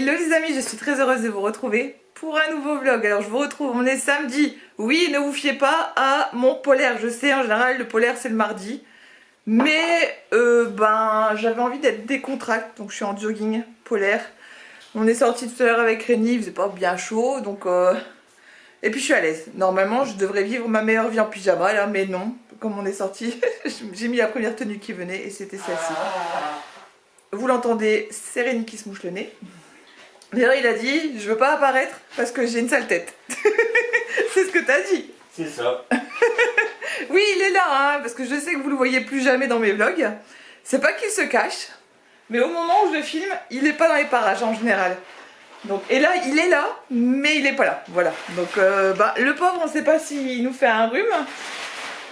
Hello les amis, je suis très heureuse de vous retrouver pour un nouveau vlog. Alors je vous retrouve, on est samedi. Oui, ne vous fiez pas à mon polaire. Je sais, en général le polaire c'est le mardi. Mais j'avais envie d'être décontractée, donc je suis en jogging polaire. On est sorti tout à l'heure avec Rémi, il faisait pas bien chaud, donc et puis je suis à l'aise. Normalement je devrais vivre ma meilleure vie en pyjama là, mais non. Comme on est sorti, j'ai mis la première tenue qui venait et c'était celle-ci. Vous l'entendez, c'est Rémi qui se mouche le nez. D'ailleurs il a dit, je veux pas apparaître parce que j'ai une sale tête. C'est ce que t'as dit. C'est ça. Oui, il est là, hein, parce que je sais que vous le voyez plus jamais dans mes vlogs. C'est pas qu'il se cache, mais au moment où je filme, il est pas dans les parages en général. Donc, et là, il est là, mais il est pas là. Voilà. Donc, le pauvre, on sait pas s'il nous fait un rhume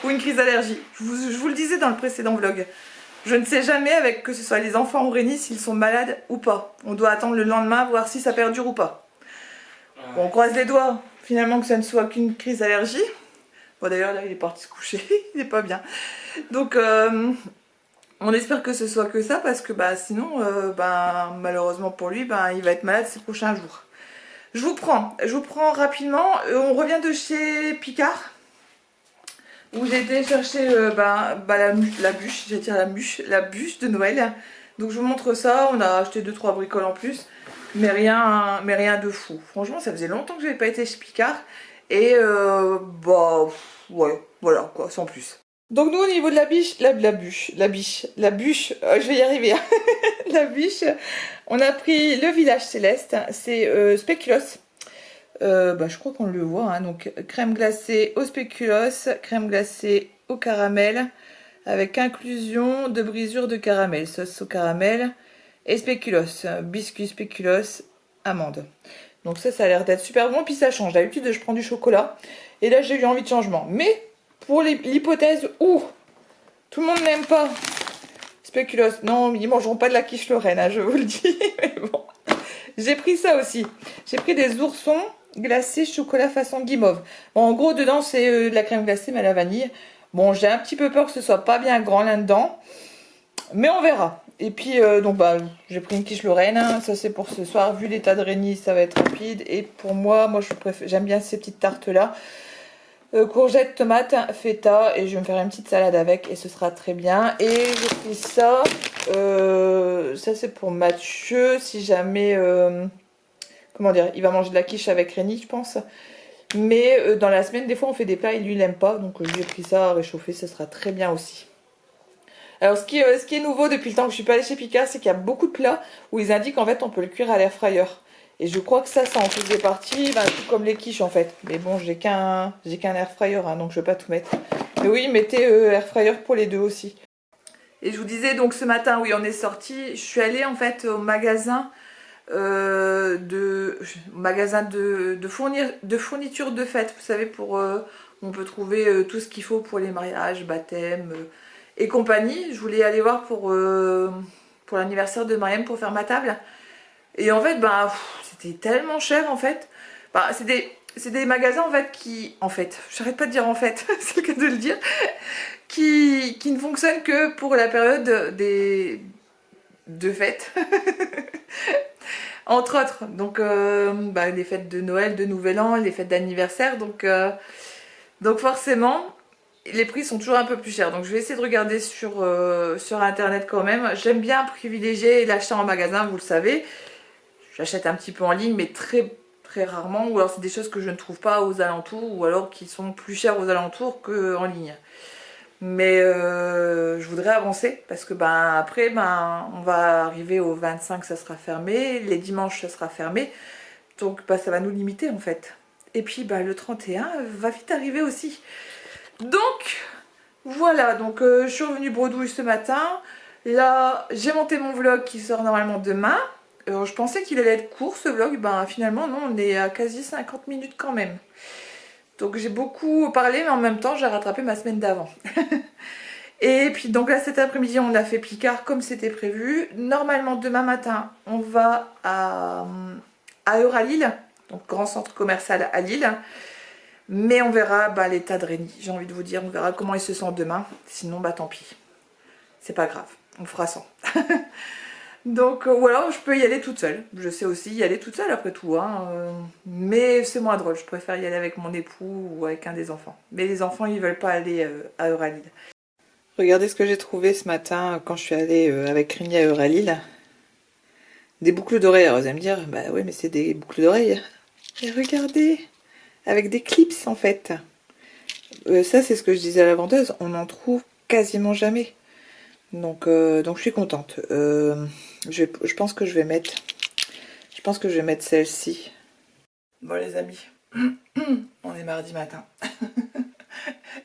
ou une crise d'allergie. Je vous le disais dans le précédent vlog. Je ne sais jamais, avec que ce soit les enfants ou Rémi, s'ils sont malades ou pas. On doit attendre le lendemain, voir si ça perdure ou pas. Bon, on croise les doigts, finalement, que ça ne soit qu'une crise d'allergie. Bon, d'ailleurs, là, il est parti se coucher. Il est pas bien. Donc, on espère que ce soit que ça, parce que sinon, malheureusement pour lui, il va être malade ces prochains jours. Je vous prends rapidement. On revient de chez Picard, où j'ai été chercher la bûche, j'allais dire la bûche de Noël. Donc je vous montre ça, on a acheté 2-3 bricoles en plus, mais rien de fou. Franchement, ça faisait longtemps que je n'avais pas été chez Picard, et ouais, voilà quoi, sans plus. Donc nous au niveau de la bûche, la bûche, je vais y arriver, la bûche, on a pris le Village Céleste, c'est spéculoos. Je crois qu'on le voit, hein, donc crème glacée au spéculoos, crème glacée au caramel, avec inclusion de brisure de caramel, sauce au caramel et spéculoos, biscuit spéculoos, amande. Donc ça a l'air d'être super bon, puis ça change. D'habitude je prends du chocolat, et là j'ai eu envie de changement. Mais pour l'hypothèse où tout le monde n'aime pas spéculoos, non, ils mangeront pas de la quiche Lorraine, hein, je vous le dis, mais bon. J'ai pris ça aussi. J'ai pris des oursons glacés chocolat façon guimauve. Bon, en gros, dedans, c'est de la crème glacée, mais à la vanille. Bon, j'ai un petit peu peur que ce soit pas bien grand là-dedans. Mais on verra. Et puis, j'ai pris une quiche Lorraine. Hein. Ça, c'est pour ce soir. Vu l'état de Rémi, ça va être rapide. Et pour moi, j'aime bien ces petites tartes-là. Courgettes, tomates, feta. Et je vais me faire une petite salade avec. Et ce sera très bien. Et j'ai pris ça. Ça, c'est pour Mathieu. Si jamais... comment dire, il va manger de la quiche avec Rémi, je pense. Mais dans la semaine, des fois, on fait des plats et lui, il n'aime pas. Donc, je lui ai pris ça à réchauffer. Ça sera très bien aussi. Alors, ce qui est nouveau depuis le temps que je suis pas allée chez Picard, c'est qu'il y a beaucoup de plats où ils indiquent en fait on peut le cuire à l'air fryer. Et je crois que ça en faisait partie, tout comme les quiches en fait. Mais bon, j'ai qu'un air fryer, hein, donc je vais pas tout mettre. Mais oui, mettez air fryer pour les deux aussi. Et je vous disais donc ce matin, oui, on est sorti. Je suis allée en fait au magasin de fourniture de fête. Vous savez, on peut trouver tout ce qu'il faut pour les mariages, baptêmes et compagnie. Je voulais aller voir pour l'anniversaire de Mariam pour faire ma table. Et en fait, c'était tellement cher en fait. C'est des magasins en fait j'arrête pas de dire en fait, c'est le cas de le dire, qui ne fonctionnent que pour la période de fêtes. Entre autres, donc les fêtes de Noël, de Nouvel An, les fêtes d'anniversaire, donc forcément les prix sont toujours un peu plus chers. Donc je vais essayer de regarder sur internet quand même. J'aime bien privilégier l'achat en magasin, vous le savez. J'achète un petit peu en ligne, mais très très rarement, ou alors c'est des choses que je ne trouve pas aux alentours, ou alors qui sont plus chères aux alentours qu'en ligne. Mais je voudrais avancer parce que après on va arriver au 25, ça sera fermé, les dimanches ça sera fermé, donc ça va nous limiter en fait. Et puis le 31 va vite arriver aussi. Donc voilà, donc je suis revenue bredouille ce matin. Là j'ai monté mon vlog qui sort normalement demain. Je pensais qu'il allait être court ce vlog, finalement non, on est à quasi 50 minutes quand même. Donc j'ai beaucoup parlé, mais en même temps j'ai rattrapé ma semaine d'avant. Et puis donc là cet après-midi on a fait Picard comme c'était prévu. Normalement demain matin on va à Euralille, donc grand centre commercial à Lille. Mais on verra l'état de Rémi, j'ai envie de vous dire, on verra comment il se sent demain. Sinon tant pis, c'est pas grave, on fera sans. Donc voilà, je peux y aller toute seule. Je sais aussi y aller toute seule après tout, hein. Mais c'est moins drôle, je préfère y aller avec mon époux ou avec un des enfants. Mais les enfants, ils veulent pas aller à Euralil. Regardez ce que j'ai trouvé ce matin quand je suis allée avec Rini à Euralil. Des boucles d'oreilles. Alors vous allez me dire, bah oui, mais c'est des boucles d'oreilles. Et regardez, avec des clips en fait. Ça, c'est ce que je disais à la vendeuse, on n'en trouve quasiment jamais. Donc je suis contente. Je pense que je vais mettre, celle-ci. Bon les amis, on est mardi matin.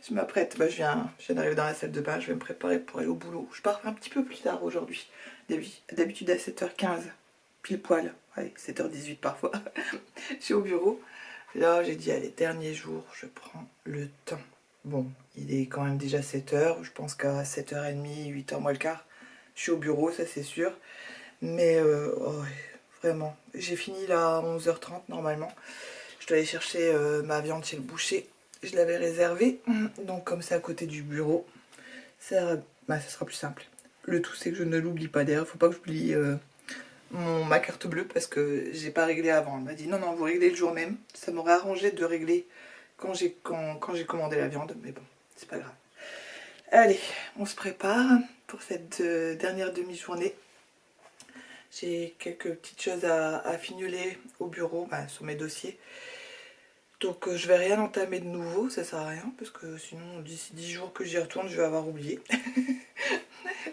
Je m'apprête, je viens d'arriver dans la salle de bain, je vais me préparer pour aller au boulot. Je pars un petit peu plus tard aujourd'hui. D'habitude à 7h15, pile poil. Allez, 7h18 parfois. Je suis au bureau. Là, j'ai dit, allez, dernier jour, je prends le temps. Bon, il est quand même déjà 7h. Je pense qu'à 7h30, 8h moins le quart, je suis au bureau, ça c'est sûr. Mais, vraiment, j'ai fini là à 11h30 normalement. Je dois aller chercher ma viande chez le boucher. Je l'avais réservée, donc comme c'est à côté du bureau, ça sera plus simple. Le tout, c'est que je ne l'oublie pas. D'ailleurs, il ne faut pas que j'oublie ma carte bleue parce que j'ai pas réglé avant. Elle m'a dit non, non, vous réglez le jour même. Ça m'aurait arrangé de régler quand j'ai commandé la viande, mais bon, c'est pas grave. Allez, on se prépare pour cette dernière demi-journée. J'ai quelques petites choses à fignoler au bureau, sur mes dossiers. Donc je vais rien entamer de nouveau, ça sert à rien, parce que sinon d'ici 10 jours que j'y retourne, je vais avoir oublié.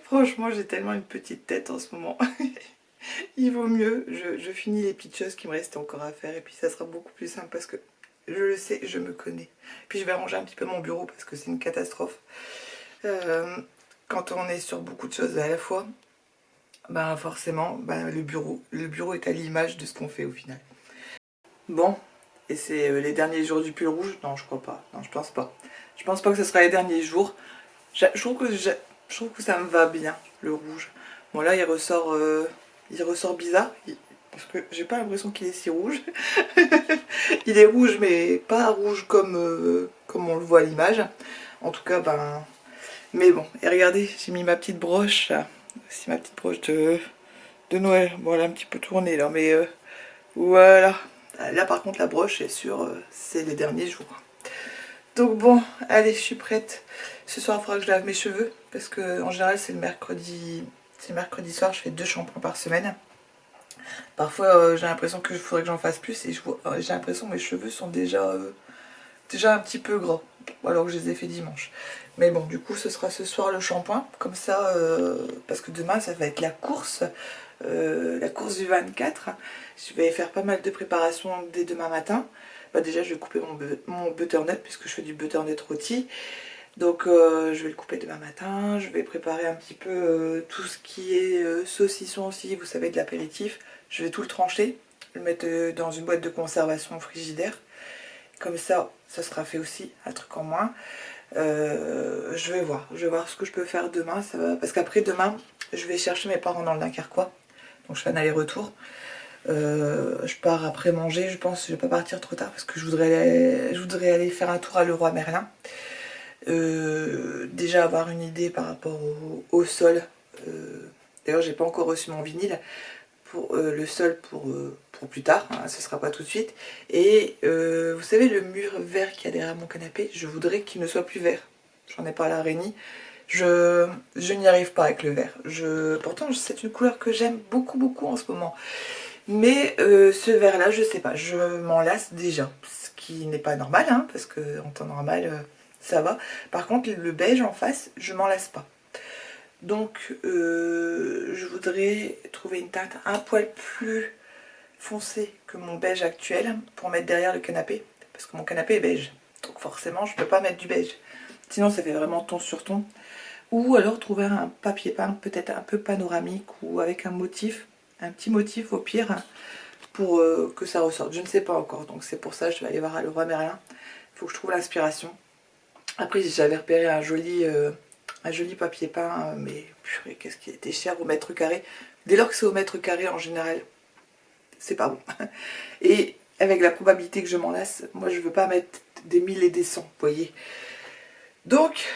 Franchement, j'ai tellement une petite tête en ce moment. Il vaut mieux, je finis les petites choses qui me restent encore à faire, et puis ça sera beaucoup plus simple, parce que je le sais, je me connais. Puis je vais ranger un petit peu mon bureau, parce que c'est une catastrophe. Quand on est sur beaucoup de choses à la fois, forcément, le bureau est à l'image de ce qu'on fait au final. Bon, et c'est les derniers jours du pull rouge? Non, je crois pas. Non, je pense pas. Je pense pas que ce sera les derniers jours. Je trouve que ça me va bien, le rouge. Bon, là, il ressort bizarre. Parce que j'ai pas l'impression qu'il est si rouge. Il est rouge, mais pas rouge comme on le voit à l'image. En tout cas, mais bon, et regardez, j'ai mis ma petite broche. C'est ma petite broche de Noël. Bon, elle est un petit peu tournée là, mais voilà. Là par contre la broche est sûre, c'est les derniers jours. Donc bon, allez, je suis prête. Ce soir il faudra que je lave mes cheveux parce que en général c'est le mercredi soir, je fais 2 shampoings par semaine. Parfois j'ai l'impression qu'il faudrait que j'en fasse plus et j'ai l'impression que mes cheveux sont déjà un petit peu gras alors que je les ai fait dimanche. Mais bon, du coup ce sera ce soir le shampoing, comme ça, parce que demain ça va être la course du 24. Je vais faire pas mal de préparation dès demain matin. Déjà je vais couper mon butternut puisque je fais du butternut rôti. Donc je vais le couper demain matin. Je vais préparer un petit peu tout ce qui est saucisson aussi, vous savez, de l'apéritif. Je vais tout le trancher, le mettre dans une boîte de conservation au frigidaire. Comme ça, ça sera fait aussi, un truc en moins. Je vais voir ce que je peux faire demain. Parce qu'après demain, je vais chercher mes parents dans le Dunkerquois. Donc je fais un aller-retour. Je pars après manger, je pense que je vais pas partir trop tard parce que je voudrais aller faire un tour à Leroy Merlin. Déjà avoir une idée par rapport au sol. D'ailleurs j'ai pas encore reçu mon vinyle pour le sol pour plus tard, hein, ce sera pas tout de suite. Et vous savez le mur vert qu'il y a derrière mon canapé, je voudrais qu'il ne soit plus vert. J'en ai parlé à Rémi. Je n'y arrive pas avec le vert. Pourtant c'est une couleur que j'aime beaucoup beaucoup en ce moment. Mais ce vert là, je sais pas, je m'en lasse déjà. Ce qui n'est pas normal, hein, parce que en temps normal ça va. Par contre le beige en face, je m'en lasse pas. Donc je voudrais trouver une teinte un poil plus foncée que mon beige actuel pour mettre derrière le canapé. Parce que mon canapé est beige. Donc forcément je peux pas mettre du beige. Sinon ça fait vraiment ton sur ton. Ou alors trouver un papier peint peut-être un peu panoramique ou avec un motif. Un petit motif au pire pour que ça ressorte. Je ne sais pas encore. Donc c'est pour ça que je vais aller voir à Leroy Merlin. Il faut que je trouve l'inspiration. Après j'avais repéré un joli papier peint, mais purée, qu'est-ce qui était cher au mètre carré. Dès lors que c'est au mètre carré, en général, c'est pas bon. Et avec la probabilité que je m'en lasse, moi je veux pas mettre des 1000 et des 100, vous voyez. Donc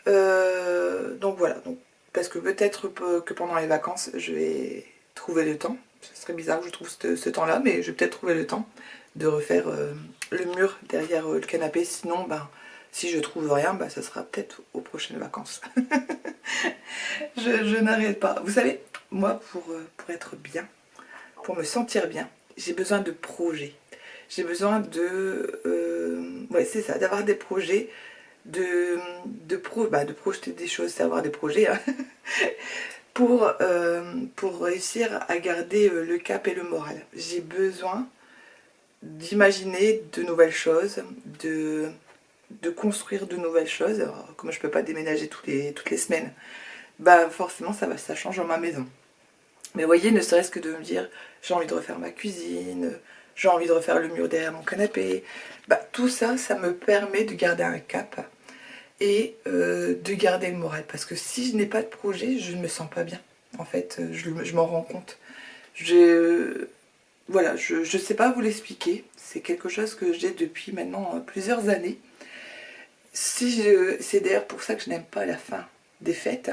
voilà. Donc, parce que peut-être que pendant les vacances, je vais trouver le temps. Ce serait bizarre que je trouve ce temps-là, mais je vais peut-être trouver le temps de refaire le mur derrière le canapé. Sinon, ben, si je trouve rien, ben, ça sera peut-être aux prochaines vacances. je n'arrête pas. Vous savez, moi, pour être bien, pour me sentir bien, j'ai besoin de projets. J'ai besoin de... ouais, c'est ça, d'avoir des projets, de projeter des choses, c'est avoir des projets, hein, pour réussir à garder le cap et le moral. J'ai besoin d'imaginer de nouvelles choses, de construire de nouvelles choses. Alors, comme je peux pas déménager toutes les semaines, bah forcément ça change dans ma maison. Mais vous voyez, ne serait-ce que de me dire j'ai envie de refaire ma cuisine, j'ai envie de refaire le mur derrière mon canapé, bah tout ça, ça me permet de garder un cap et de garder le moral. Parce que si je n'ai pas de projet, je ne me sens pas bien. En fait, je m'en rends compte. Voilà, je sais pas vous l'expliquer. C'est quelque chose que j'ai depuis maintenant plusieurs années. C'est d'ailleurs pour ça que je n'aime pas la fin des fêtes.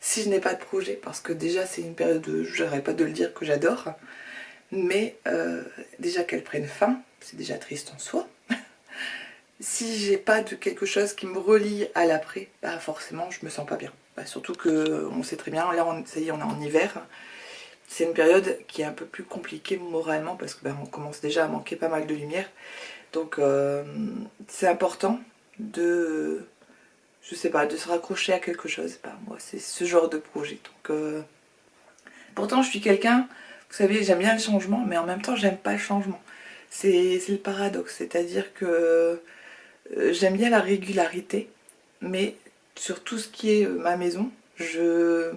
Si je n'ai pas de projet, parce que déjà c'est une période, je n'arrête pas de le dire, que j'adore. Mais déjà qu'elle prenne fin, c'est déjà triste en soi. Si j'ai pas de quelque chose qui me relie à l'après, bah forcément je me sens pas bien. Bah, surtout que on sait très bien, là ça y est, on est en hiver. C'est une période qui est un peu plus compliquée moralement parce que bah, on commence déjà à manquer pas mal de lumière. Donc c'est important de, je sais pas, de se raccrocher à quelque chose. Bah, moi c'est ce genre de projet. Donc pourtant je suis quelqu'un, vous savez, j'aime bien le changement, mais en même temps j'aime pas le changement. C'est le paradoxe, c'est-à-dire que j'aime bien la régularité, mais sur tout ce qui est ma maison, je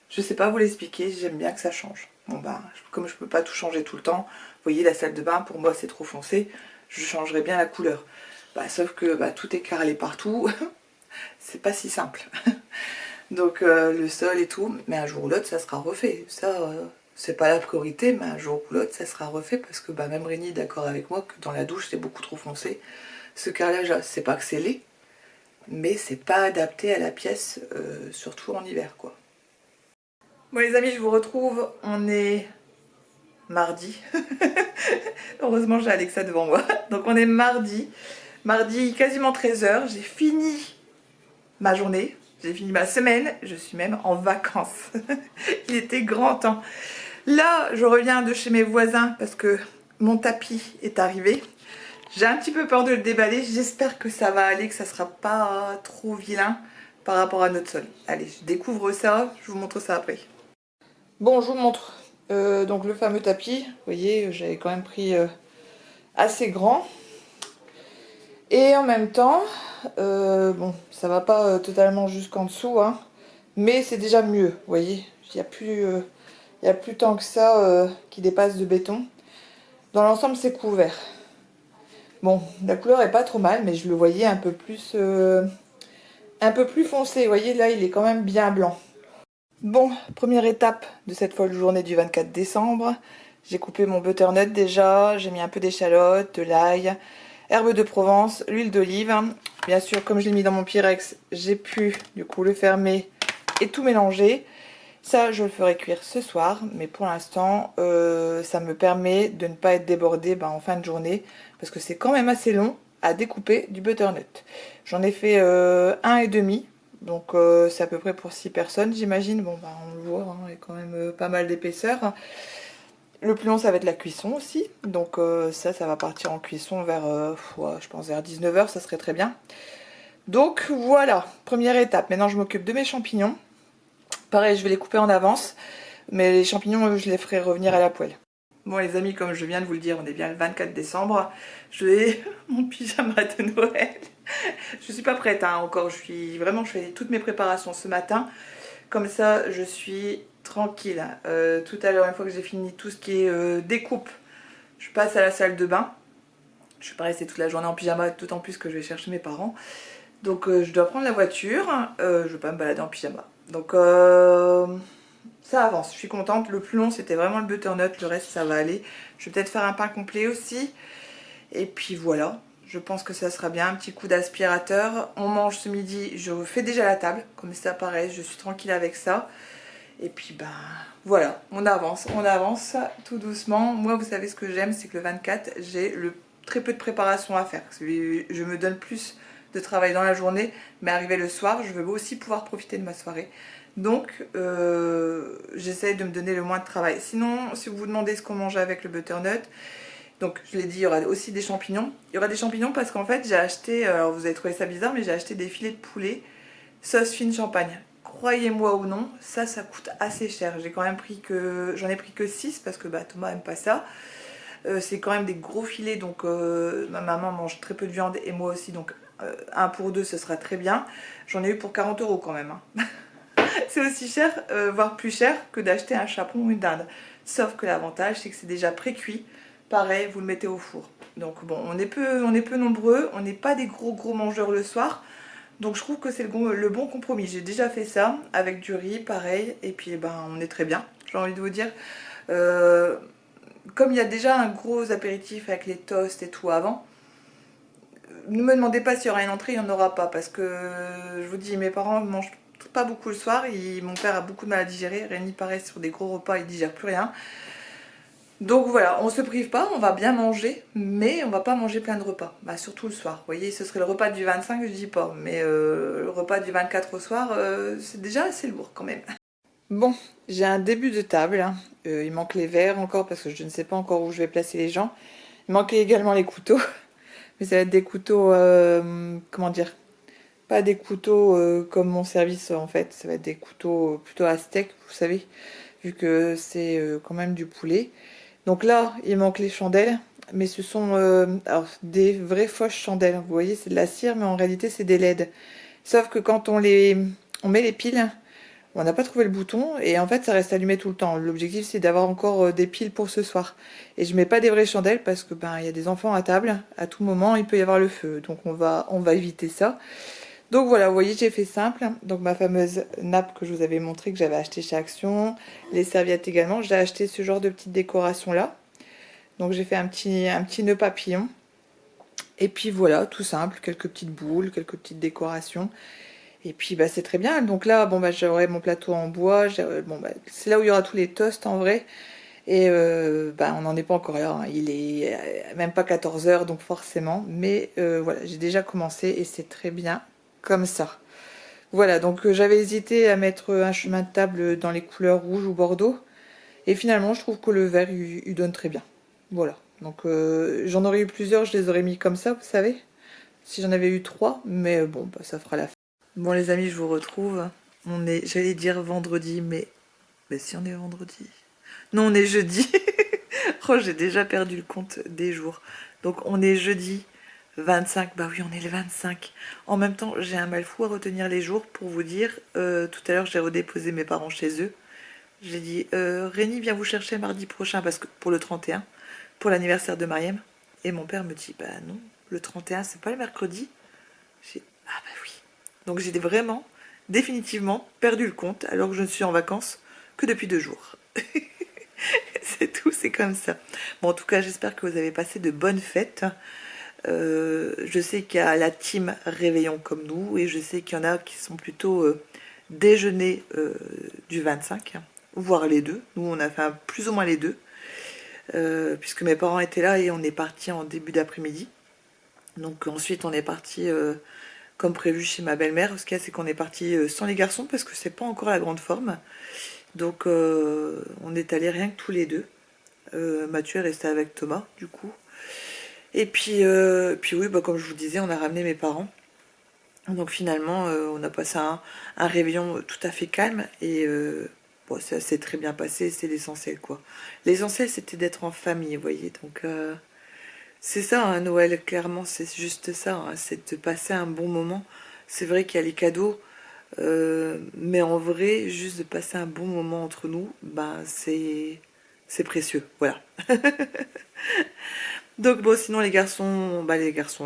sais pas vous l'expliquer, j'aime bien que ça change. Bon bah, comme je peux pas tout changer tout le temps, vous voyez la salle de bain, pour moi c'est trop foncé, je changerais bien la couleur. Bah, sauf que bah, tout est carrelé partout, c'est pas si simple. Donc le sol et tout, mais un jour ou l'autre ça sera refait. Ça, c'est pas la priorité, mais un jour ou l'autre ça sera refait parce que bah, même Rémi est d'accord avec moi que dans la douche c'est beaucoup trop foncé. Ce carrelage là, c'est pas que c'est laid, mais c'est pas adapté à la pièce, surtout en hiver quoi. Bon les amis, je vous retrouve, on est mardi. Heureusement j'ai Alexa devant moi. Donc on est mardi quasiment 13h, j'ai fini ma journée, j'ai fini ma semaine, je suis même en vacances. Il était grand temps. Là je reviens de chez mes voisins parce que mon tapis est arrivé. J'ai un petit peu peur de le déballer, j'espère que ça va aller, que ça sera pas trop vilain par rapport à notre sol. Allez, je découvre ça, je vous montre ça après. Bon, je vous montre donc le fameux tapis. Vous voyez, j'avais quand même pris assez grand. Et en même temps, bon, ça va pas totalement jusqu'en dessous, hein, mais c'est déjà mieux. Vous voyez, il n'y a plus tant que ça qui dépasse de béton. Dans l'ensemble, c'est couvert. Bon, la couleur est pas trop mal, mais je le voyais un peu plus foncé. Vous voyez, là, il est quand même bien blanc. Bon, première étape de cette folle journée du 24 décembre. J'ai coupé mon butternut déjà, j'ai mis un peu d'échalote, de l'ail, herbe de Provence, l'huile d'olive. Bien sûr, comme je l'ai mis dans mon Pyrex, j'ai pu du coup le fermer et tout mélanger. Ça, je le ferai cuire ce soir, mais pour l'instant, ça me permet de ne pas être débordée en fin de journée, parce que c'est quand même assez long à découper du butternut. J'en ai fait 1,5. Donc c'est à peu près pour 6 personnes j'imagine. Bon bah on le voit, hein, il y a quand même pas mal d'épaisseur. Le plus long ça va être la cuisson aussi. Donc ça va partir en cuisson vers, ouais, je pense vers 19h, ça serait très bien. Donc voilà, première étape. Maintenant je m'occupe de mes champignons. Pareil, je vais les couper en avance. Mais les champignons, je les ferai revenir à la poêle. Bon les amis, comme je viens de vous le dire, on est bien le 24 décembre. Je vais mon pyjama de Noël. Je suis pas prête hein, encore, je fais toutes mes préparations ce matin. Comme ça, je suis tranquille. Tout à l'heure, une fois que j'ai fini tout ce qui est découpe, je passe à la salle de bain. Je suis pas restée toute la journée en pyjama, d'autant plus que je vais chercher mes parents. Donc je dois prendre la voiture, je vais pas me balader en pyjama. Donc ça avance, je suis contente. Le plus long c'était vraiment le butternut, le reste ça va aller. Je vais peut-être faire un pain complet aussi. Et puis voilà, je pense que ça sera bien. Un petit coup d'aspirateur. On mange ce midi, je fais déjà la table. Comme ça pareil, je suis tranquille avec ça. Et puis ben voilà, on avance tout doucement. Moi vous savez ce que j'aime, c'est que le 24 j'ai très peu de préparation à faire. Je me donne plus de travail dans la journée, mais arrivé le soir, je veux aussi pouvoir profiter de ma soirée. Donc j'essaie de me donner le moins de travail. Sinon, si vous vous demandez ce qu'on mange avec le butternut, donc je l'ai dit, il y aura aussi des champignons. Il y aura des champignons parce qu'en fait j'ai acheté, alors vous avez trouvé ça bizarre, mais j'ai acheté des filets de poulet sauce fine champagne. Croyez-moi ou non, ça coûte assez cher. J'en ai pris que 6 parce que bah, Thomas aime pas ça. C'est quand même des gros filets, donc ma maman mange très peu de viande et moi aussi, donc un pour deux ce sera très bien. J'en ai eu pour 40 € quand même. Hein. C'est aussi cher, voire plus cher que d'acheter un chapon ou une dinde. Sauf que l'avantage c'est que c'est déjà pré-cuit. Pareil, vous le mettez au four. Donc bon, on est peu nombreux, on n'est pas des gros mangeurs le soir. Donc je trouve que c'est le bon compromis. J'ai déjà fait ça avec du riz, pareil, et puis ben on est très bien, j'ai envie de vous dire. Comme il y a déjà un gros apéritif avec les toasts et tout avant, ne me demandez pas s'il y aura une entrée, il n'y en aura pas, parce que je vous dis, mes parents ne mangent pas beaucoup le soir, mon père a beaucoup de mal à digérer, Rémi pareil sur des gros repas, il digère plus rien. Donc voilà, on se prive pas, on va bien manger, mais on va pas manger plein de repas. Bah, surtout le soir. Vous voyez, ce serait le repas du 25, je dis pas, mais le repas du 24 au soir, c'est déjà assez lourd quand même. Bon, j'ai un début de table. Hein. Il manque les verres encore parce que je ne sais pas encore où je vais placer les gens. Il manque également les couteaux, mais ça va être des couteaux, comment dire, pas des couteaux comme mon service en fait. Ça va être des couteaux plutôt à steak, vous savez, vu que c'est quand même du poulet. Donc là, il manque les chandelles, mais ce sont alors, des vraies fausses chandelles. Vous voyez, c'est de la cire, mais en réalité, c'est des LED. Sauf que quand on met les piles, on n'a pas trouvé le bouton, et en fait, ça reste allumé tout le temps. L'objectif, c'est d'avoir encore des piles pour ce soir. Et je mets pas des vraies chandelles parce que ben, il y a des enfants à table. À tout moment, il peut y avoir le feu. Donc on va éviter ça. Donc voilà, vous voyez, j'ai fait simple. Donc ma fameuse nappe que je vous avais montré, que j'avais acheté chez Action, les serviettes également. J'ai acheté ce genre de petite décoration là. Donc j'ai fait un petit nœud papillon. Et puis voilà, tout simple, quelques petites boules, quelques petites décorations. Et puis bah, c'est très bien. Donc là, bon bah j'aurai mon plateau en bois. Bon bah, c'est là où il y aura tous les toasts en vrai. Et bah, on n'en est pas encore là. Hein. Il est même pas 14 h, donc forcément. Mais voilà, j'ai déjà commencé et c'est très bien comme ça. Voilà, donc j'avais hésité à mettre un chemin de table dans les couleurs rouge ou bordeaux. Et finalement, je trouve que le vert, il donne très bien. Voilà. Donc j'en aurais eu plusieurs, je les aurais mis comme ça, vous savez. Si j'en avais eu 3, mais bon, bah, ça fera la fin. Bon les amis, je vous retrouve. On est, j'allais dire vendredi, mais si on est vendredi. Non, on est jeudi. Oh, j'ai déjà perdu le compte des jours. Donc on est jeudi 25, bah oui, on est le 25. En même temps, j'ai un mal fou à retenir les jours pour vous dire. Tout à l'heure, j'ai redéposé mes parents chez eux. J'ai dit, Rémi vient vous chercher mardi prochain parce que pour le 31, pour l'anniversaire de Mariem. Et mon père me dit, bah non, le 31, c'est pas le mercredi. J'ai dit, ah bah oui. Donc j'ai vraiment, définitivement, perdu le compte alors que je ne suis en vacances que depuis 2 jours. C'est tout, c'est comme ça. Bon, en tout cas, j'espère que vous avez passé de bonnes fêtes. Je sais qu'il y a la team Réveillon comme nous, et je sais qu'il y en a qui sont plutôt déjeuner du 25, voire les deux. Nous, on a fait plus ou moins les deux, puisque mes parents étaient là et on est parti en début d'après-midi. Donc ensuite, on est parti comme prévu chez ma belle-mère. Ce qu'il y a, c'est qu'on est parti sans les garçons parce que c'est pas encore la grande forme. Donc on est allés rien que tous les deux. Mathieu est resté avec Thomas, du coup. Et puis oui, bah, comme je vous disais, on a ramené mes parents. Donc finalement, on a passé un réveillon tout à fait calme. Et bon, ça s'est très bien passé, c'est l'essentiel, quoi. L'essentiel, c'était d'être en famille, vous voyez. Donc c'est ça, hein, Noël, clairement, c'est juste ça. Hein, c'est de passer un bon moment. C'est vrai qu'il y a les cadeaux. Mais en vrai, juste de passer un bon moment entre nous, ben c'est précieux, voilà. Donc bon, sinon les garçons,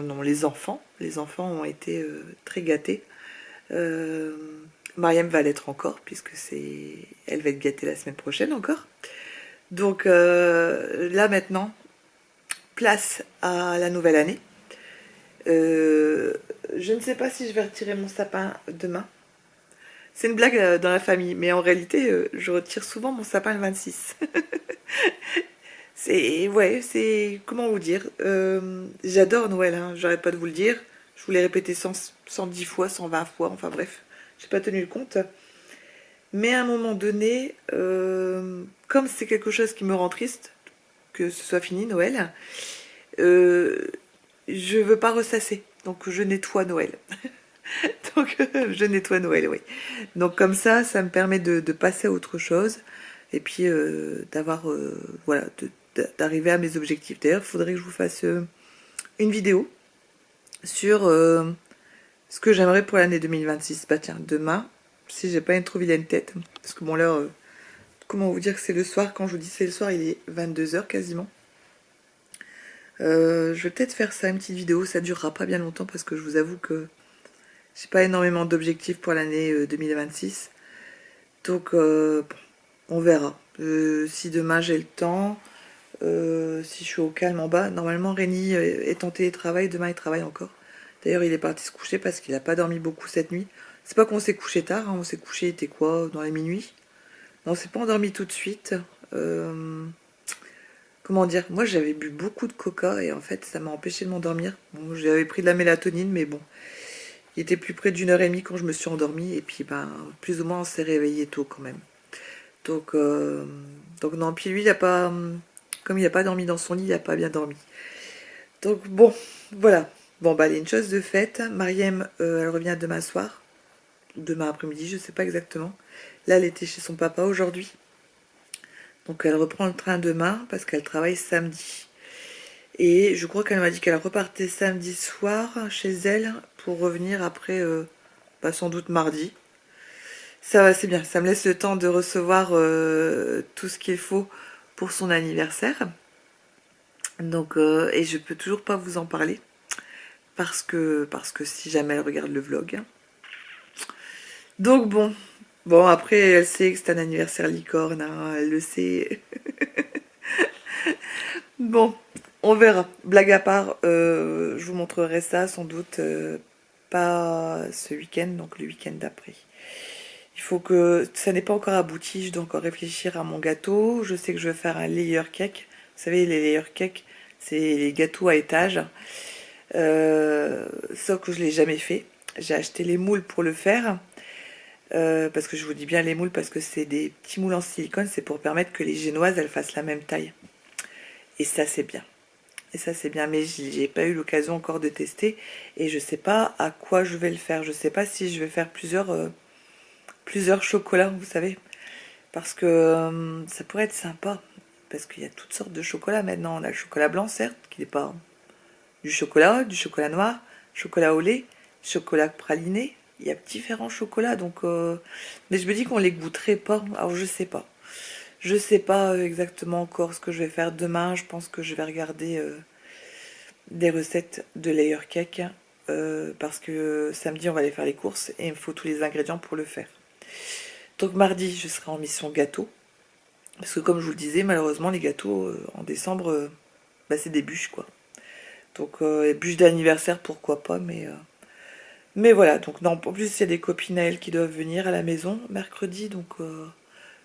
non, les enfants ont été très gâtés. Mariam va l'être encore, puisque elle va être gâtée la semaine prochaine encore. Donc là maintenant, place à la nouvelle année. Je ne sais pas si je vais retirer mon sapin demain. C'est une blague dans la famille, mais en réalité, je retire souvent mon sapin le 26. Ouais, c'est, comment vous dire, j'adore Noël, hein, j'arrête pas de vous le dire. Je vous l'ai répété 110 fois, 120 fois, enfin bref, j'ai pas tenu le compte. Mais à un moment donné, comme c'est quelque chose qui me rend triste, que ce soit fini Noël, je veux pas ressasser, donc je nettoie Noël. Donc je nettoie Noël, oui. Donc comme ça me permet de passer à autre chose et puis d'avoir, voilà, d'arriver à mes objectifs. D'ailleurs, il faudrait que je vous fasse une vidéo sur ce que j'aimerais pour l'année 2026. Bah tiens, demain, si j'ai pas une trop vilaine tête, parce que bon là, comment vous dire que c'est le soir, quand je vous dis c'est le soir, il est 22 h quasiment. Je vais peut-être faire ça, une petite vidéo, ça durera pas bien longtemps parce que je vous avoue que j'ai pas énormément d'objectifs pour l'année 2026. Donc bon, on verra. Si demain j'ai le temps, si je suis au calme en bas. Normalement Rémi est en télétravail, demain il travaille encore. D'ailleurs il est parti se coucher parce qu'il a pas dormi beaucoup cette nuit. C'est pas qu'on s'est couché tard, hein, on s'est couché, il était quoi, dans la minuit. On s'est pas endormi tout de suite. Comment dire, moi j'avais bu beaucoup de coca et en fait ça m'a empêché de m'endormir. Bon, j'avais pris de la mélatonine mais bon, il était plus près d'1 h 30 quand je me suis endormie et puis ben plus ou moins on s'est réveillé tôt quand même. Donc non, puis lui il a pas, comme il n'a pas dormi dans son lit, il n'a pas bien dormi. Donc bon, voilà. Bon bah allez, une chose de faite, Mariem elle revient demain soir, demain après-midi, je sais pas exactement. Là elle était chez son papa aujourd'hui. Donc elle reprend le train demain parce qu'elle travaille samedi. Et je crois qu'elle m'a dit qu'elle repartait samedi soir chez elle pour revenir après, bah, sans doute mardi. Ça va, c'est bien. Ça me laisse le temps de recevoir tout ce qu'il faut pour son anniversaire. Donc, et je peux toujours pas vous en parler parce que si jamais elle regarde le vlog. Donc bon après elle sait que c'est un anniversaire licorne, hein, elle le sait. Bon, on verra. Blague à part, je vous montrerai ça sans doute pas ce week-end, donc le week-end d'après. Il faut que... Ça n'est pas encore abouti, je dois encore réfléchir à mon gâteau. Je sais que je vais faire un layer cake. Vous savez, les layer cake, c'est les gâteaux à étage. Sauf que je ne l'ai jamais fait. J'ai acheté les moules pour le faire. Parce que je vous dis bien les moules, parce que c'est des petits moules en silicone. C'est pour permettre que les génoises, elles fassent la même taille. Et ça, c'est bien. Et ça, c'est bien. Mais j'ai pas eu l'occasion encore de tester. Et je sais pas à quoi je vais le faire. Je sais pas si je vais faire plusieurs chocolats, vous savez. Parce que ça pourrait être sympa. Parce qu'il y a toutes sortes de chocolats maintenant. On a le chocolat blanc, certes, qui n'est pas du chocolat noir, chocolat au lait, chocolat praliné. Il y a différents chocolats. Donc, mais je me dis qu'on les goûterait pas. Alors, je sais pas. Je sais pas exactement encore ce que je vais faire demain. Je pense que je vais regarder des recettes de layer cake. Parce que samedi, on va aller faire les courses. Et il me faut tous les ingrédients pour le faire. Donc mardi, je serai en mission gâteau. Parce que comme je vous le disais, malheureusement, les gâteaux en décembre, bah, c'est des bûches, quoi. Donc, bûches d'anniversaire, pourquoi pas, mais voilà. Donc, non, en plus, il y a des copines à elle qui doivent venir à la maison mercredi. Donc,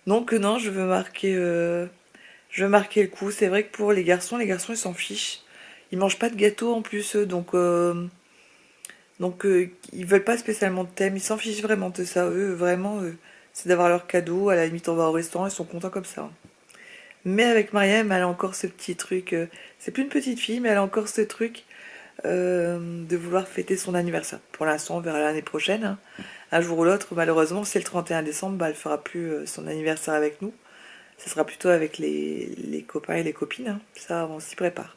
non, je veux marquer, le coup. C'est vrai que pour les garçons, ils s'en fichent. Ils mangent pas de gâteau en plus, eux, donc ils veulent pas spécialement de thème. Ils s'en fichent vraiment de ça, eux, vraiment. C'est d'avoir leur cadeau, à la limite on va au restaurant, ils sont contents comme ça. Mais avec Mariam, elle a encore ce petit truc, c'est plus une petite fille, mais elle a encore ce truc de vouloir fêter son anniversaire. Pour l'instant, on verra l'année prochaine, hein. Un jour ou l'autre, malheureusement, c'est le 31 décembre, bah, elle fera plus son anniversaire avec nous. Ça sera plutôt avec les copains et les copines, hein. Ça, on s'y prépare.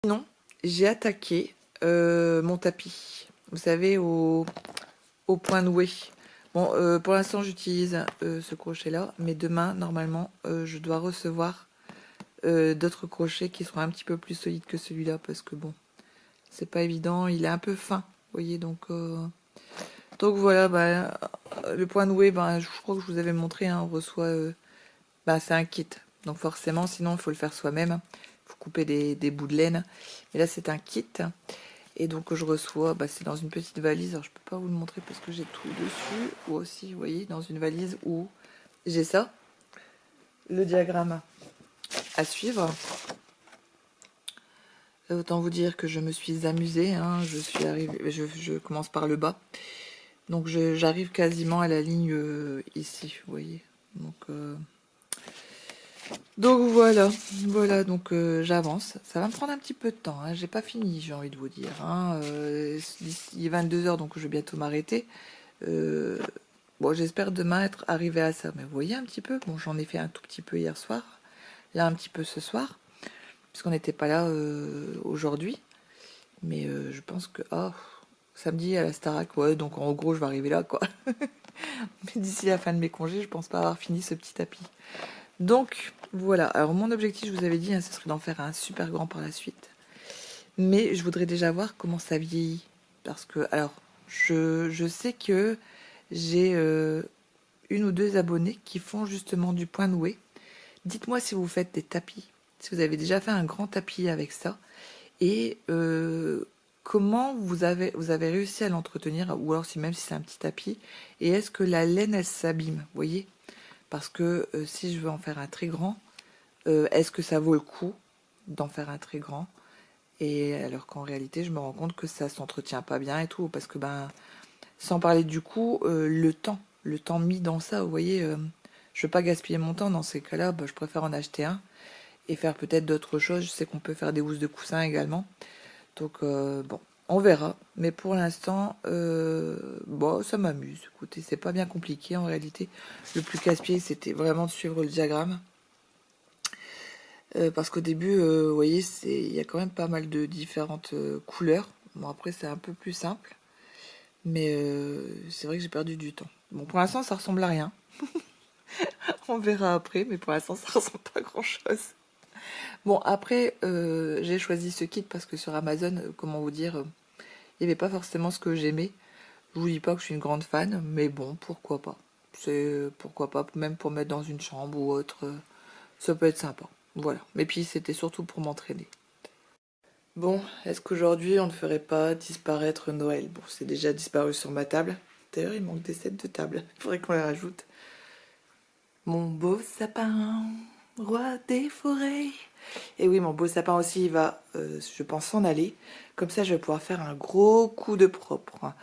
Sinon, j'ai attaqué mon tapis, vous savez, au point noué. Bon, pour l'instant, j'utilise ce crochet-là, mais demain, normalement, je dois recevoir d'autres crochets qui seront un petit peu plus solides que celui-là, parce que bon, c'est pas évident, il est un peu fin, vous voyez, donc voilà, bah, le point noué, bah, je crois que je vous avais montré, hein, on reçoit, bah, c'est un kit, donc forcément, sinon, il faut le faire soi-même, il faut couper des bouts de laine, et là, c'est un kit, Et donc je reçois, c'est dans une petite valise, alors je peux pas vous le montrer parce que j'ai tout dessus, ou aussi, vous voyez, dans une valise où j'ai ça, le diagramme à suivre. Autant vous dire que je me suis amusée, hein, je suis arrivée, je commence par le bas, donc j'arrive quasiment à la ligne ici, vous voyez, donc voilà, donc j'avance. Ça va me prendre un petit peu de temps, hein. J'ai pas fini, j'ai envie de vous dire. Hein. D'ici 22 h, donc je vais bientôt m'arrêter. Bon, j'espère demain être arrivé à ça. Mais vous voyez un petit peu, bon, j'en ai fait un tout petit peu hier soir, là un petit peu ce soir, puisqu'on n'était pas là aujourd'hui. Mais je pense que samedi à la Starac, ouais, donc en gros je vais arriver là, quoi. Mais d'ici la fin de mes congés, je pense pas avoir fini ce petit tapis. Donc voilà, alors mon objectif, je vous avais dit, hein, ce serait d'en faire un super grand par la suite. Mais je voudrais déjà voir comment ça vieillit. Parce que, alors, je sais que j'ai une ou deux abonnés qui font justement du point noué. Dites-moi si vous faites des tapis, si vous avez déjà fait un grand tapis avec ça. Et comment vous avez réussi à l'entretenir, ou alors même si c'est un petit tapis. Et est-ce que la laine, elle s'abîme, vous voyez? Parce que si je veux en faire un très grand, est-ce que ça vaut le coup d'en faire un très grand? Et alors qu'en réalité, je me rends compte que ça s'entretient pas bien et tout, parce que sans parler du coup, le temps mis dans ça, vous voyez, je veux pas gaspiller mon temps dans ces cas-là, je préfère en acheter un et faire peut-être d'autres choses. Je sais qu'on peut faire des housses de coussin également, donc bon, on verra. Mais pour l'instant, bon, ça m'amuse. Écoutez, c'est pas bien compliqué en réalité. Le plus casse-pied, c'était vraiment de suivre le diagramme. Parce qu'au début, vous voyez, il y a quand même pas mal de différentes couleurs. Bon, après, c'est un peu plus simple. Mais c'est vrai que j'ai perdu du temps. Bon, pour l'instant, ça ressemble à rien. On verra après, mais pour l'instant, ça ressemble pas à grand-chose. Bon, après, j'ai choisi ce kit parce que sur Amazon, comment vous dire, il n'y avait pas forcément ce que j'aimais. Je vous dis pas que je suis une grande fan, mais bon, pourquoi pas. Pourquoi pas, même pour mettre dans une chambre ou autre, ça peut être sympa. Voilà. Mais puis, c'était surtout pour m'entraîner. Bon, est-ce qu'aujourd'hui on ne ferait pas disparaître Noël? Bon, c'est déjà disparu sur ma table. D'ailleurs, il manque des sets de table. Il faudrait qu'on les rajoute. Mon beau sapin, roi des forêts. Et oui, mon beau sapin aussi, il va, je pense, s'en aller. Comme ça, je vais pouvoir faire un gros coup de propre.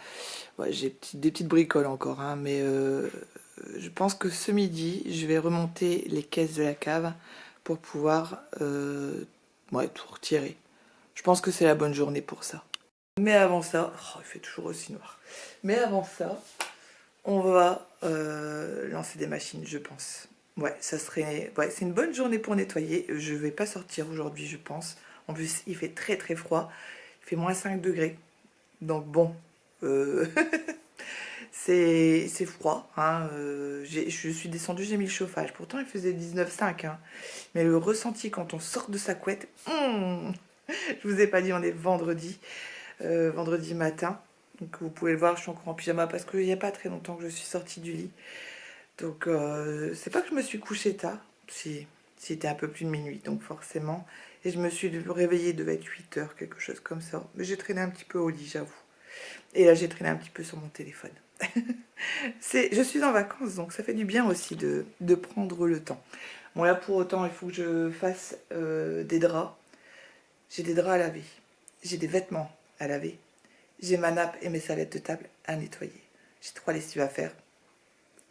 Ouais, j'ai des petites bricoles encore, hein, mais je pense que ce midi, je vais remonter les caisses de la cave pour pouvoir tout retirer. Je pense que c'est la bonne journée pour ça. Mais avant ça, il fait toujours aussi noir. Mais avant ça, on va lancer des machines, je pense. Ouais, c'est une bonne journée pour nettoyer. Je vais pas sortir aujourd'hui, je pense. En plus, il fait très très froid. Il fait moins 5 degrés. Donc bon, c'est froid. Hein. Je suis descendue, j'ai mis le chauffage. Pourtant, il faisait 19,5. Hein. Mais le ressenti quand on sort de sa couette, je vous ai pas dit, on est vendredi. Vendredi matin. Donc vous pouvez le voir, je suis encore en pyjama parce qu'il n'y a pas très longtemps que je suis sortie du lit. Donc c'est pas que je me suis couchée tard, si c'était un peu plus de minuit, donc forcément. Et je me suis réveillée, devait être 8 h, quelque chose comme ça. Mais j'ai traîné un petit peu au lit, j'avoue. Et là j'ai traîné un petit peu sur mon téléphone. Je suis en vacances, donc ça fait du bien aussi de prendre le temps. Bon là pour autant, il faut que je fasse des draps. J'ai des draps à laver. J'ai des vêtements à laver. J'ai ma nappe et mes sallettes de table à nettoyer. J'ai 3 lessives à faire.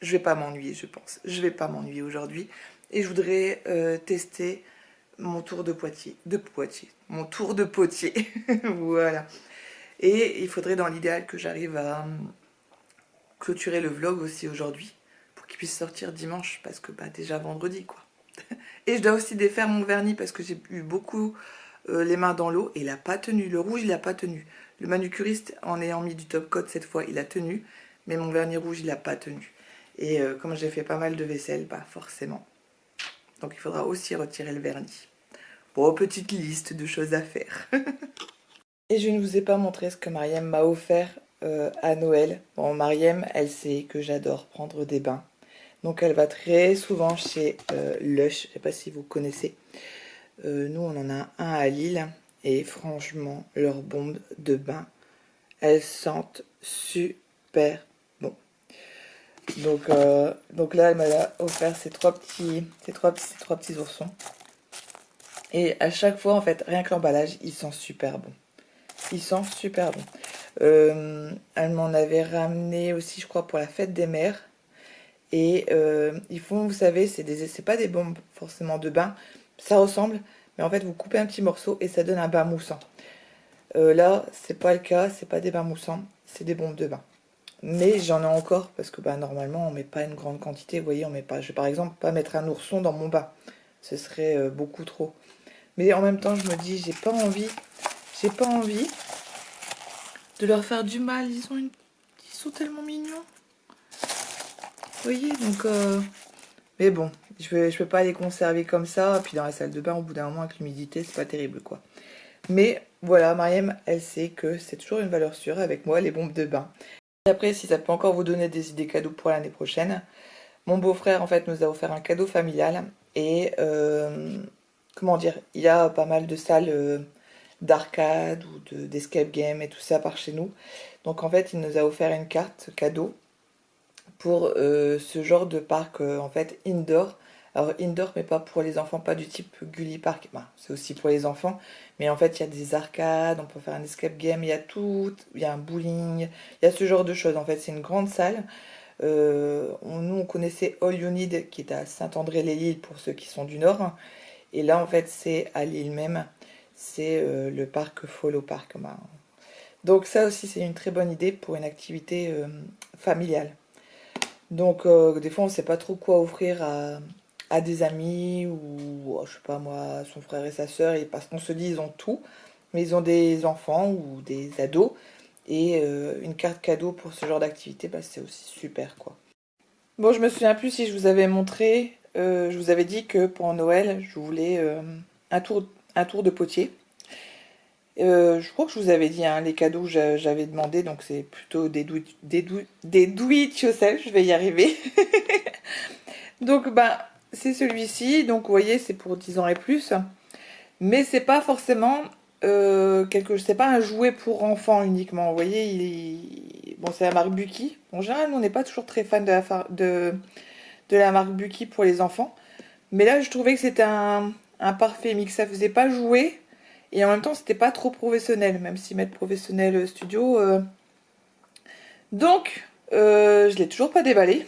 Je vais pas m'ennuyer, je pense. Je vais pas m'ennuyer aujourd'hui. Et je voudrais tester mon tour de Poitiers. Mon tour de potier. Voilà. Et il faudrait dans l'idéal que j'arrive à clôturer le vlog aussi aujourd'hui. Pour qu'il puisse sortir dimanche. Parce que déjà vendredi, quoi. Et je dois aussi défaire mon vernis parce que j'ai eu beaucoup les mains dans l'eau et il n'a pas tenu. Le rouge, il n'a pas tenu. Le manucuriste, en ayant mis du top coat cette fois, il a tenu. Mais mon vernis rouge, il n'a pas tenu. Et comme j'ai fait pas mal de vaisselle, forcément. Donc il faudra aussi retirer le vernis. Bon, petite liste de choses à faire. Et je ne vous ai pas montré ce que Mariem m'a offert à Noël. Bon, Mariem, elle sait que j'adore prendre des bains. Donc elle va très souvent chez Lush. Je ne sais pas si vous connaissez. Nous, on en a un à Lille. Et franchement, leurs bombes de bain, elles sentent super bon. Donc là, elle m'a offert ces trois petits oursons. Et à chaque fois, en fait, rien que l'emballage, il sent super bon. Il sent super bon. Elle m'en avait ramené aussi, je crois, pour la fête des mères. Et ils font, vous savez, c'est pas des bombes forcément de bain. Ça ressemble, mais en fait, vous coupez un petit morceau et ça donne un bain moussant. Là, c'est pas le cas, c'est pas des bains moussants, c'est des bombes de bain. Mais j'en ai encore parce que bah, normalement, on met pas une grande quantité. Vous voyez, on met pas. Je vais par exemple pas mettre un ourson dans mon bain. Ce serait beaucoup trop. Mais en même temps, je me dis, j'ai pas envie de leur faire du mal. Ils sont tellement mignons. Vous voyez, donc... Mais bon, je peux pas les conserver comme ça. Puis dans la salle de bain, au bout d'un moment, avec l'humidité, c'est pas terrible, quoi. Mais voilà, Mariem, elle sait que c'est toujours une valeur sûre avec moi, les bombes de bain. Et après, si ça peut encore vous donner des idées cadeaux pour l'année prochaine, mon beau-frère, en fait, nous a offert un cadeau familial. Et, comment dire, il y a pas mal de salles d'arcade ou d'escape game et tout ça par chez nous. Donc, en fait, il nous a offert une carte cadeau pour ce genre de parc, en fait, indoor. Alors, indoor, mais pas pour les enfants, pas du type Gully Park. Bah, c'est aussi pour les enfants. Mais en fait, il y a des arcades, on peut faire un escape game, il y a tout, il y a un bowling, il y a ce genre de choses. En fait, c'est une grande salle. Nous, on connaissait All You Need, qui est à Saint-André-les-Lilles pour ceux qui sont du Nord. Et là, en fait, c'est à Lille même. C'est le parc Follow Park. Bah, donc ça aussi, c'est une très bonne idée pour une activité familiale. Donc des fois, on ne sait pas trop quoi offrir à des amis ou, je sais pas moi, son frère et sa sœur. Et parce qu'on se dit, ils ont tout. Mais ils ont des enfants ou des ados. Et une carte cadeau pour ce genre d'activité, bah, c'est aussi super, quoi. Bon, je me souviens plus si je vous avais montré, je vous avais dit que pour Noël, je voulais un tour, un tour de potier. Je crois que je vous avais dit hein, les cadeaux que j'avais demandé, donc c'est plutôt des do it yourself, je vais y arriver. Donc bah c'est celui-ci, donc vous voyez c'est pour 10 ans et plus, mais c'est pas forcément c'est pas un jouet pour enfants uniquement, vous voyez, bon c'est la marque Buki. En général on n'est pas toujours très fan de la marque Buki pour les enfants, mais là je trouvais que c'était un parfait mix, ça faisait pas jouer. Et en même temps, c'était pas trop professionnel, même si mettre professionnel studio. Donc, je l'ai toujours pas déballé.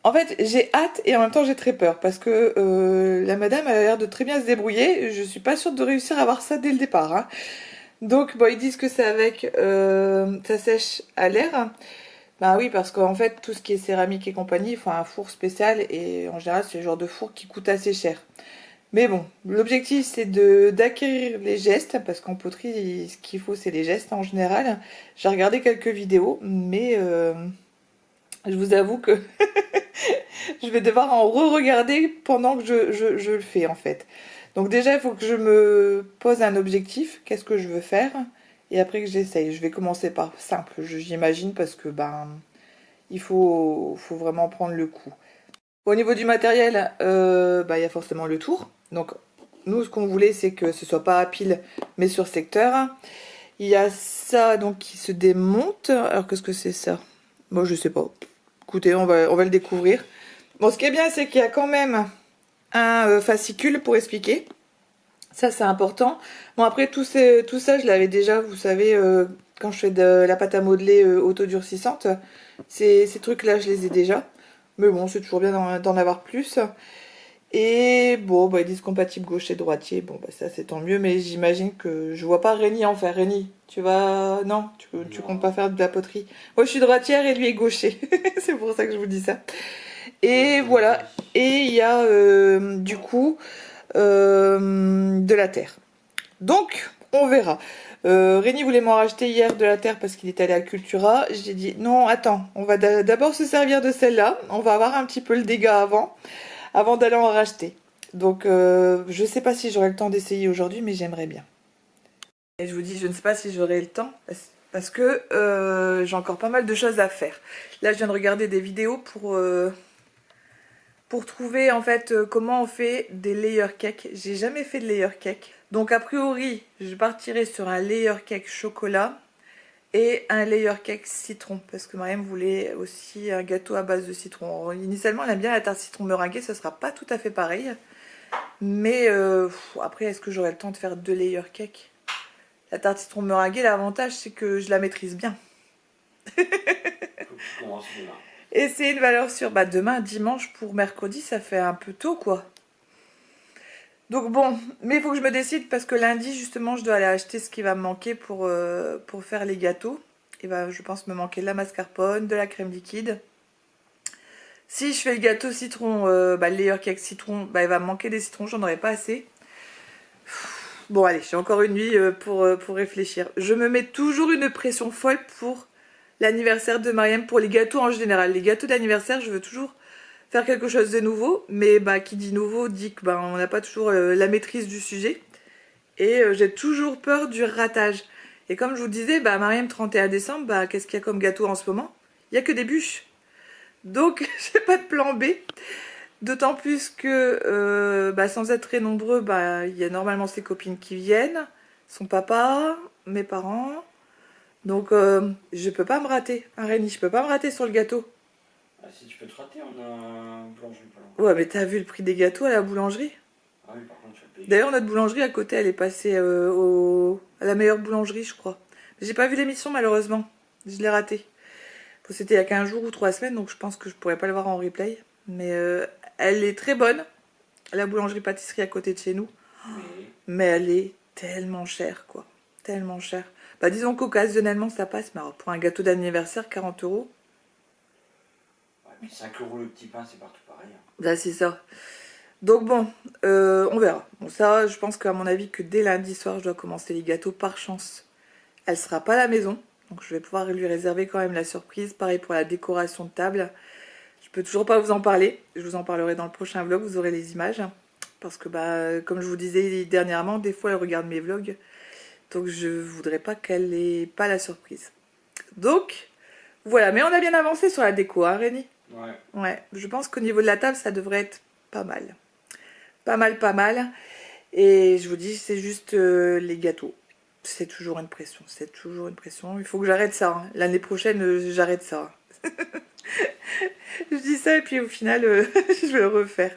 En fait, j'ai hâte et en même temps, j'ai très peur parce que la madame a l'air de très bien se débrouiller. Je suis pas sûre de réussir à avoir ça dès le départ, hein. Donc, bon, ils disent que c'est avec ça sèche à l'air. Bah oui, parce qu'en fait, tout ce qui est céramique et compagnie, il faut un four spécial et en général, c'est le genre de four qui coûte assez cher. Mais bon, l'objectif c'est de d'acquérir les gestes, parce qu'en poterie, ce qu'il faut c'est les gestes en général. J'ai regardé quelques vidéos, mais je vous avoue que je vais devoir en re-regarder pendant que je le fais en fait. Donc déjà, il faut que je me pose un objectif, qu'est-ce que je veux faire, et après que j'essaye. Je vais commencer par simple, j'imagine, parce que ben faut vraiment prendre le coup. Au niveau du matériel, bah, il y a forcément le tour. Donc nous, ce qu'on voulait, c'est que ce soit pas à pile, mais sur secteur. Il y a ça donc qui se démonte. Alors qu'est-ce que c'est ça? Bon, je sais pas. Écoutez, on va le découvrir. Bon, ce qui est bien, c'est qu'il y a quand même un fascicule pour expliquer. Ça, c'est important. Bon, après, tout ça, je l'avais déjà, vous savez, quand je fais de la pâte à modeler autodurcissante. Ces trucs-là, je les ai déjà. Mais bon, c'est toujours bien d'en avoir plus. Et bon, bah, ils disent compatible gaucher droitier. Bon, bah, ça, c'est tant mieux. Mais j'imagine que je vois pas Rémi en faire. Rémi, tu vas... Non, tu comptes pas faire de la poterie. Moi, je suis droitière et lui est gaucher. C'est pour ça que je vous dis ça. Et voilà. Et il y a, du coup, de la terre. Donc, on verra. Rémi voulait m'en racheter hier de la terre parce qu'il est allé à Cultura. J'ai dit non, attends, on va d'abord se servir de celle-là. On va avoir un petit peu le dégât avant d'aller en racheter. Donc, je sais pas si j'aurai le temps d'essayer aujourd'hui, mais j'aimerais bien. Et je vous dis, je ne sais pas si j'aurai le temps parce que j'ai encore pas mal de choses à faire. Là, je viens de regarder des vidéos pour trouver en fait comment on fait des layer cakes. J'ai jamais fait de layer cake. Donc a priori, je partirai sur un layer cake chocolat et un layer cake citron. Parce que Mariam voulait aussi un gâteau à base de citron. Initialement, elle aime bien la tarte citron meringuée, ça sera pas tout à fait pareil. Mais après, est-ce que j'aurai le temps de faire 2 layer cake? La tarte citron meringuée, l'avantage c'est que je la maîtrise bien. Et c'est une valeur sûre. Bah demain, dimanche pour mercredi, ça fait un peu tôt quoi. Donc bon, mais il faut que je me décide parce que lundi justement je dois aller acheter ce qui va me manquer pour faire les gâteaux. Il va, je pense, me manquer de la mascarpone, de la crème liquide. Si je fais le gâteau citron, le layer cake citron, bah, il va me manquer des citrons, j'en aurai pas assez. Bon allez, j'ai encore une nuit pour réfléchir. Je me mets toujours une pression folle pour l'anniversaire de Mariam, pour les gâteaux en général. Les gâteaux d'anniversaire, je veux toujours faire quelque chose de nouveau, mais bah, qui dit nouveau dit que on n'a pas toujours la maîtrise du sujet. Et j'ai toujours peur du ratage. Et comme je vous disais, Mariam, 31 décembre, qu'est-ce qu'il y a comme gâteau en ce moment? Il n'y a que des bûches. Donc, j'ai pas de plan B. D'autant plus que, sans être très nombreux, il y a normalement ses copines qui viennent, son papa, mes parents. Donc, je peux pas me rater. Hein, Rémi, je peux pas me rater sur le gâteau. Ah, si tu peux te rater, on a une boulangerie pas loin. Ouais, mais t'as vu le prix des gâteaux à la boulangerie? Ah oui, par contre, tu vas payer. D'ailleurs, notre boulangerie à côté, elle est passée à la meilleure boulangerie, je crois. J'ai pas vu l'émission, malheureusement. Je l'ai ratée. C'était il y a 15 jours ou 3 semaines, donc je pense que je pourrais pas le voir en replay. Mais elle est très bonne, la boulangerie-pâtisserie à côté de chez nous. Oui. Mais elle est tellement chère, quoi. Tellement chère. Disons qu'occasionnellement, ça passe. Mais alors, pour un gâteau d'anniversaire, 40 €. Ouais, mais 5 € le petit pain, c'est partout pareil. Hein. Là, c'est ça. Donc bon, on verra. Bon, ça, je pense qu'à mon avis, que dès lundi soir, je dois commencer les gâteaux par chance. Elle sera pas à la maison, donc je vais pouvoir lui réserver quand même la surprise. Pareil pour la décoration de table. Je peux toujours pas vous en parler. Je vous en parlerai dans le prochain vlog, vous aurez les images. Parce que, comme je vous disais dernièrement, des fois, elle regarde mes vlogs. Donc, je voudrais pas qu'elle ait pas la surprise. Donc, voilà. Mais on a bien avancé sur la déco, hein, Rémi? Ouais. Ouais, je pense qu'au niveau de la table, ça devrait être pas mal. Pas mal, pas mal. Et je vous dis, c'est juste les gâteaux. C'est toujours une pression, c'est toujours une pression. Il faut que j'arrête ça. Hein. L'année prochaine, j'arrête ça. Je dis ça et puis au final, je vais le refaire.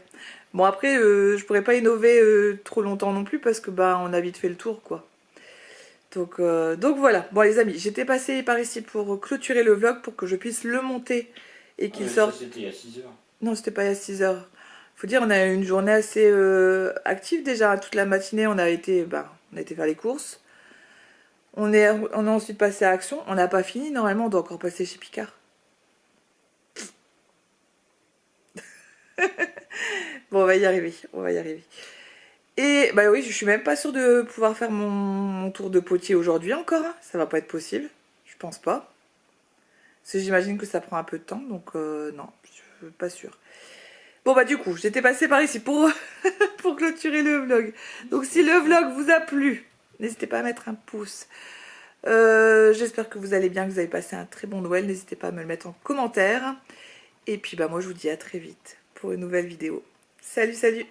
Bon après, je pourrais pas innover trop longtemps non plus parce que on a vite fait le tour quoi. Donc voilà. Bon les amis, j'étais passée par ici pour clôturer le vlog pour que je puisse le monter et qu'il sorte. C'était il y a 6 heures. Non, c'était pas il y a 6 heures. Faut dire, on a eu une journée assez active déjà. Toute la matinée, on a été faire les courses. On a ensuite passé à Action. On n'a pas fini. Normalement, on doit encore passer chez Picard. Bon, on va y arriver. On va y arriver. Et oui, je suis même pas sûre de pouvoir faire mon tour de potier aujourd'hui encore. Hein. Ça va pas être possible. Je pense pas. Parce que j'imagine que ça prend un peu de temps. Donc non, je suis pas sûre. Bon du coup, j'étais passée par ici pour, pour clôturer le vlog. Donc si le vlog vous a plu, n'hésitez pas à mettre un pouce. J'espère que vous allez bien, que vous avez passé un très bon Noël. N'hésitez pas à me le mettre en commentaire. Et puis moi je vous dis à très vite pour une nouvelle vidéo. Salut, salut!